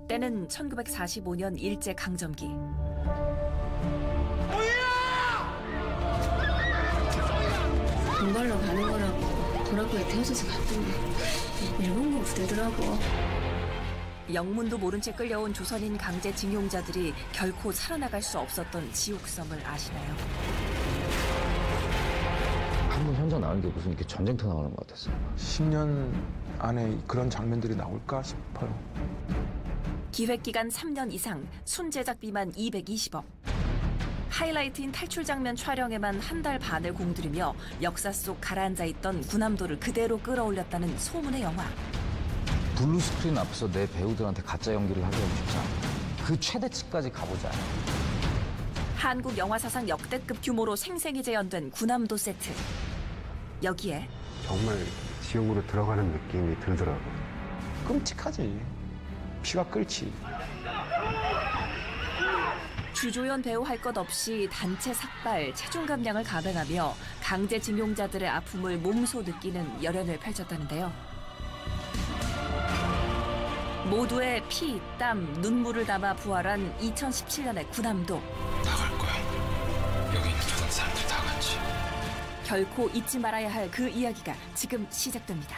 때는 1945년 일제강점기. 공부하러 가는 거라고 도라코에 태워줘서 갔더니 일본군 부대더라고. 영문도 모른 채 끌려온 조선인 강제징용자들이 결코 살아나갈 수 없었던 지옥섬을 아시나요? 한 번 현장 나오는 게 무슨 이렇게 전쟁터 나오는 것 같았어요. 10년 안에 그런 장면들이 나올까 싶어요. 기획기간 3년 이상, 순제작비만 220억. 하이라이트인 탈출 장면 촬영에만 한 달 반을 공들이며 역사 속 가라앉아 있던 군함도를 그대로 끌어올렸다는 소문의 영화. 블루 스크린 앞에서 내 배우들한테 가짜 연기를 하기 너무 쉽지 않아. 그 최대치까지 가보자. 한국 영화 사상 역대급 규모로 생생히 재현된 군함도 세트. 여기에 정말 지옥으로 들어가는 느낌이 들더라고. 끔찍하지. 피가 끓지. 주조연 배우 할 것 없이 단체 삭발, 체중 감량을 감행하며 강제징용자들의 아픔을 몸소 느끼는 열연을 펼쳤다는데요. 모두의 피, 땀, 눈물을 담아 부활한 2017년의 군함도. 나갈 거야. 여기 있는 모든 사람들이 다 같이. 결코 잊지 말아야 할 그 이야기가 지금 시작됩니다.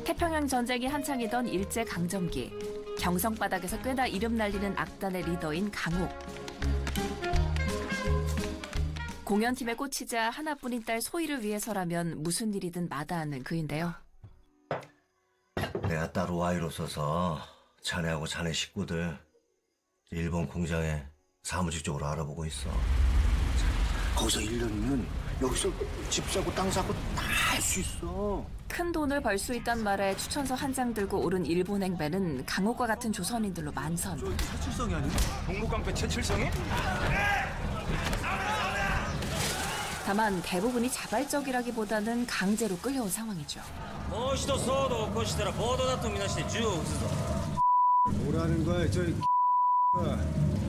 태평양 전쟁이 한창이던 일제강점기. 경성바닥에서 꽤나 이름 날리는 악단의 리더인 강옥. 공연팀에 꽂히자 하나뿐인 딸 소희를 위해서라면 무슨 일이든 마다하는 그인데요. 내가 따로 와이로 써서 자네하고 자네 식구들 일본 공장에 사무직 쪽으로 알아보고 있어. 거기서 1년이면 여기서 집 사고 땅 사고 다 할 수 있어. 큰 돈을 벌 수 있단 말에 추천서 한 장 들고 오른 일본 행배는 강옥과 같은 조선인들로 만선. 최칠성이 아니야? 동북깡패 최칠성이? 다만 대부분이 자발적이라기보다는 강제로 끌려온 상황이죠. もう一度騒動を起こしたら暴動だとみなして銃を撃つぞ. 뭐라는 거야, 저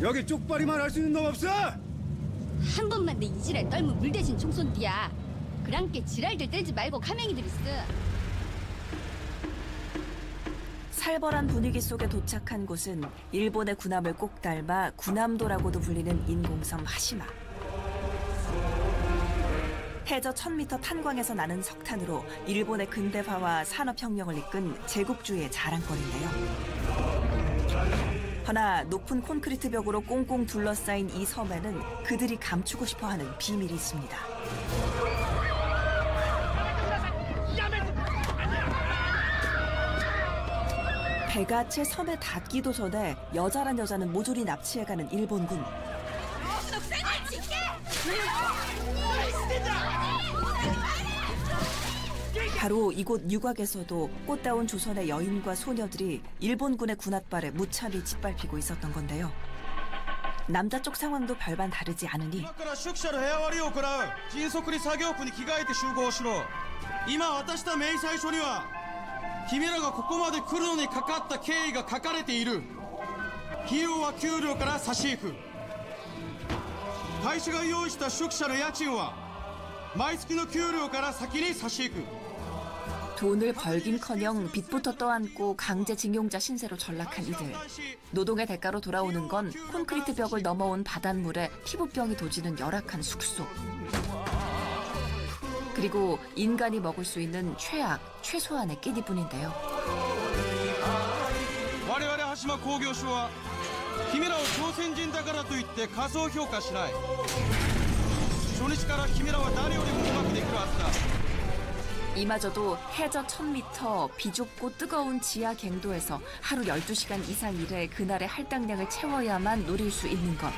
여기 쪽발이만 할 수 있는 놈 없어? 한 번만 내 이지랄 떨면 물 대신 총 쏜디야. 그랑께 지랄들 떼지 말고 카맹이들 있어. 살벌한 분위기 속에 도착한 곳은 일본의 군함을 꼭 닮아 군함도라고도 불리는 인공섬 하시마. 해저 1000m 탄광에서 나는 석탄으로 일본의 근대화와 산업혁명을 이끈 제국주의의 자랑거리인데요. 허나 높은 콘크리트 벽으로 꽁꽁 둘러싸인 이 섬에는 그들이 감추고 싶어하는 비밀이 있습니다. 배가 채 섬에 닿기도 전에 여자란 여자는 모조리 납치해가는 일본군. 바로 이곳 유곽에서도 꽃다운 조선의 여인과 소녀들이 일본군의 군홧발에 무참히 짓밟히고 있었던 건데요. 남자 쪽 상황도 별반 다르지 않으니 今から宿舎の部屋割りを行う。迅速に作業服に着替えて集合しろ。今渡した明細書には君らがここまで来るのにかかった経緯が書かれている。費用は給料から差し引く。会社が用意した宿舎の家賃は毎月の給料から先に差し引く。 돈을 벌긴커녕 빚부터 떠안고 강제징용자 신세로 전락한 이들. 노동의 대가로 돌아오는 건 콘크리트 벽을 넘어온 바닷물에 피부병이 도지는 열악한 숙소. 그리고 인간이 먹을 수 있는 최악, 최소한의 끼니뿐인데요. 我々羽島工業所は君らを朝鮮人だからといって過小評価しない。初日から君らは誰よりもうまくできるはずだ。 이마저도 해저 1000m 비좁고 뜨거운 지하 갱도에서 하루 12시간 이상 일해 그날의 할당량을 채워야만 누릴 수 있는 것.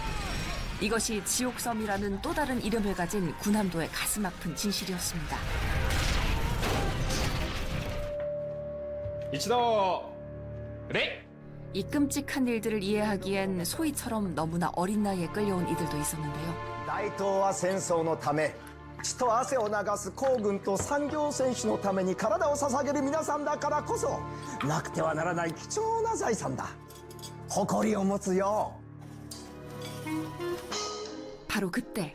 이것이 지옥섬이라는 또 다른 이름을 가진 군함도의 가슴 아픈 진실이었습니다. 이 끔찍한 일들을 이해하기엔 소희처럼 너무나 어린 나이에 끌려온 이들도 있었는데요. 大東亜戦争のため血と汗を流す皇軍と産業選手のために体を捧げる皆さんだからこそなくてはならない貴重な財産だ。誇りを持つよ。 바로 그때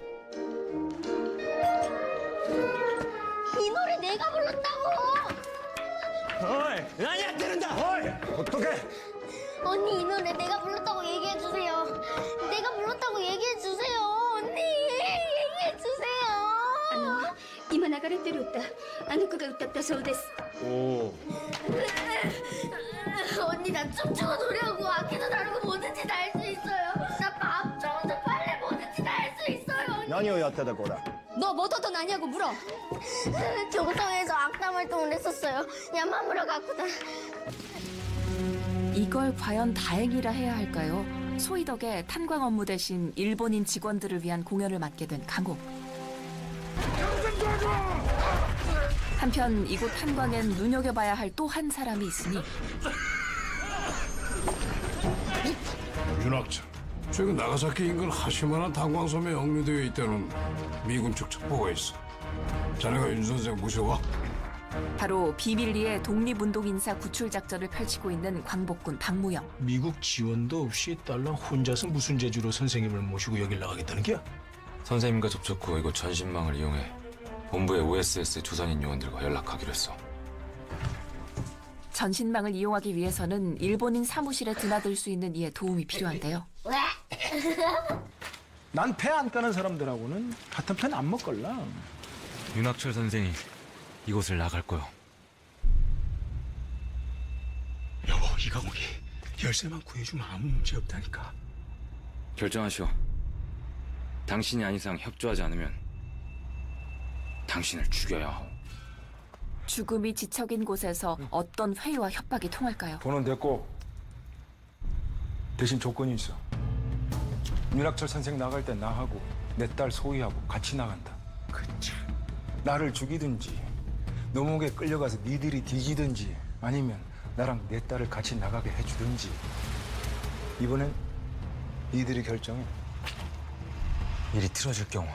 어이, 아니 안 되는다. 어이, 어떡해? 언니 이 노래 내가 불렀다고 얘기해 주세요. 내가 불렀다고 얘기해 주세요. 언니 얘기해 주세요. 이만 나가를 때렸다. 아누크가 웃었다 소데스. 언니 나 춤추고 노래하고 악기도 다루고 뭐든지 다 할 수 있어요. 나 밥, 청소, 빨래 뭐든지 다 할 수 있어요. 언니. 何をやってた子だ? 너 뭐더더 나냐고 물어. 정성에서 악담 활동을 했었어요. 야마무라 가쿠다. 이걸 과연 다행이라 해야 할까요? 소희 덕에 탄광 업무 대신 일본인 직원들을 위한 공연을 맡게 된 강호. 한편 이곳 탄광엔 눈여겨봐야 할 또 한 사람이 있으니 윤학철, 최근 나가사키 인근 하시마나 탄광섬에 억류되어 있다는 미군 측 첩보가 있어. 자네가 윤 선생 모셔와. 바로 비밀리에 독립운동인사 구출 작전을 펼치고 있는 광복군 박무영. 미국 지원도 없이 딸랑 혼자서 무슨 재주로 선생님을 모시고 여길 나가겠다는 게야? 선생님과 접촉 후 이곳 전신망을 이용해 본부의 OSS 조선인 요원들과 연락하기로 했어. 전신망을 이용하기 위해서는 일본인 사무실에 드나들 수 있는 이의 도움이 필요한데요. 난 배 안 까는 사람들하고는 같은 편 안 먹걸라. 윤학철 선생이 이곳을 나갈 거요. 여보, 이강욱이 열쇠만 구해주면 아무 문제 없다니까. 결정하시오. 당신이 안 이상 협조하지 않으면 당신을 죽여야 하오. 죽음이 지척인 곳에서 어떤 회유와 협박이 통할까요? 돈은 됐고 대신 조건이 있어. 윤학철 선생 나갈 때 나하고 내 딸 소희하고 같이 나간다. 그치. 나를 죽이든지 노목에 끌려가서 니들이 뒤지든지 아니면 나랑 내 딸을 같이 나가게 해주든지. 이번엔 니들이 결정해. 일이 틀어질 경우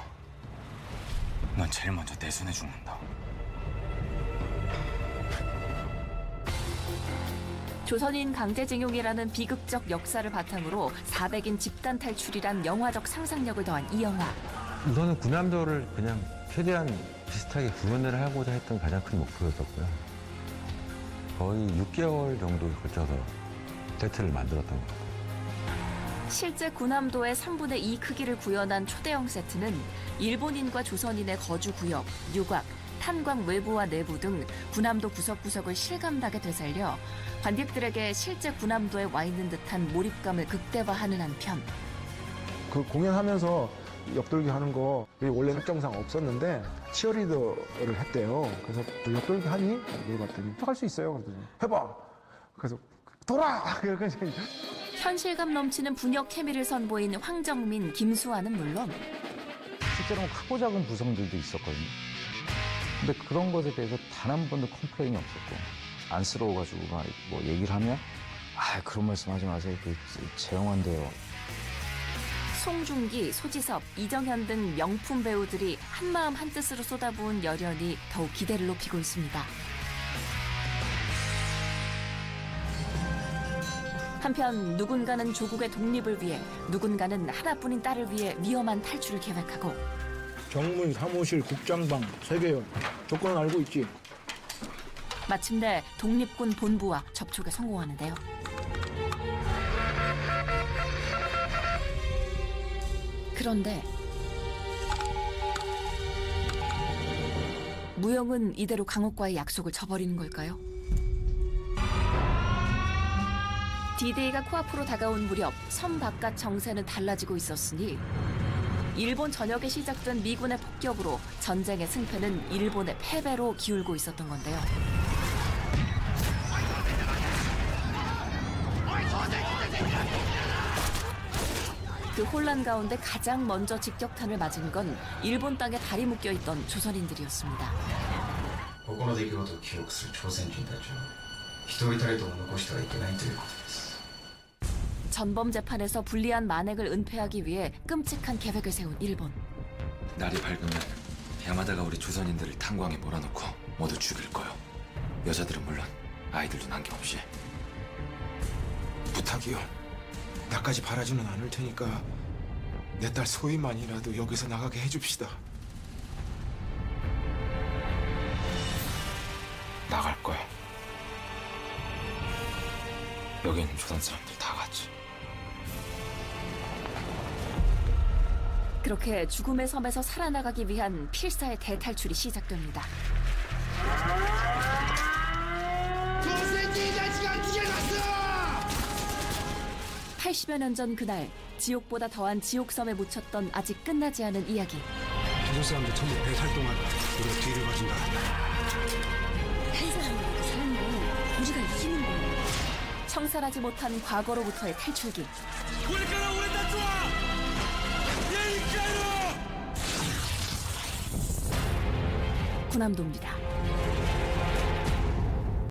넌 제일 먼저 내 손에 죽는다. 조선인 강제징용이라는 비극적 역사를 바탕으로 400인 집단 탈출이란 영화적 상상력을 더한 이 영화. 우선은 군함도를 그냥 최대한 비슷하게 구현을 하고자 했던 가장 큰 목표였었고요. 거의 6개월 정도 걸쳐서 세트를 만들었던 것 같아요. 실제 군함도의 3분의 2 크기를 구현한 초대형 세트는 일본인과 조선인의 거주 구역, 유곽, 탄광 외부와 내부 등 군함도 구석구석을 실감나게 되살려 관객들에게 실제 군함도에 와 있는 듯한 몰입감을 극대화하는 한편 그 공연하면서 역돌기 하는 거 원래 설정상 없었는데 치어리더를 했대요. 그래서 너 역돌기 하니? 물어봤더니 할 수 있어요. 그랬더니 해봐. 그래서 돌아! 현실감 넘치는 분역 케미를 선보인 황정민, 김수환은 물론 실제로는 크고 작은 구성들도 있었거든요. 근데 그런 것에 대해서 단 한 번도 컴플레인이 없었고 안쓰러워가지고 막 뭐 얘기를 하면 그런 말씀 하지 마세요. 제 영화인데요. 송중기, 소지섭, 이정현 등 명품 배우들이 한마음 한뜻으로 쏟아부은 열연이 더욱 기대를 높이고 있습니다. 한편 누군가는 조국의 독립을 위해 누군가는 하나뿐인 딸을 위해 위험한 탈출을 계획하고 정문, 사무실, 국장방 3개요. 조건은 알고 있지? 마침내 독립군 본부와 접촉에 성공하는데요. 그런데 무영은 이대로 강옥과의 약속을 저버리는 걸까요? D-Day가 코앞으로 다가온 무렵 섬 바깥 정세는 달라지고 있었으니 일본 전역에 시작된 미군의 폭격으로 전쟁의 승패는 일본의 패배로 기울고 있었던 건데요. 그 혼란 가운데 가장 먼저 직격탄을 맞은 건 일본 땅에 다리 묶여있던 조선인들이었습니다. ここの出来事を記録する朝鮮人たちは一人たりとも残してはいけないということです。 전범 재판에서 불리한 만행을 은폐하기 위해 끔찍한 계획을 세운 일본. 날이 밝으면 야마다가 우리 조선인들을 탄광에 몰아넣고 모두 죽일 거요. 여자들은 물론 아이들도 남김없이. 부탁이요. 나까지 바라지는 않을 테니까 내 딸 소희만이라도 여기서 나가게 해줍시다. 나갈 거야. 여기 있는 조선 사람들 다 같이. 그렇게 죽음의 섬에서 살아나가기 위한 필사의 대탈출이 시작됩니다. 80여 년 전 그날, 지옥보다 더한 지옥섬에 묻혔던 아직 끝나지 않은 이야기. 조선 사람들 전부 배탈동하다. 우리가 뒤를 봐준다. 한 사람이라도 사는데 우리가 이기는 거야. 청산하지 못한 과거로부터의 탈출기. 군함도입니다.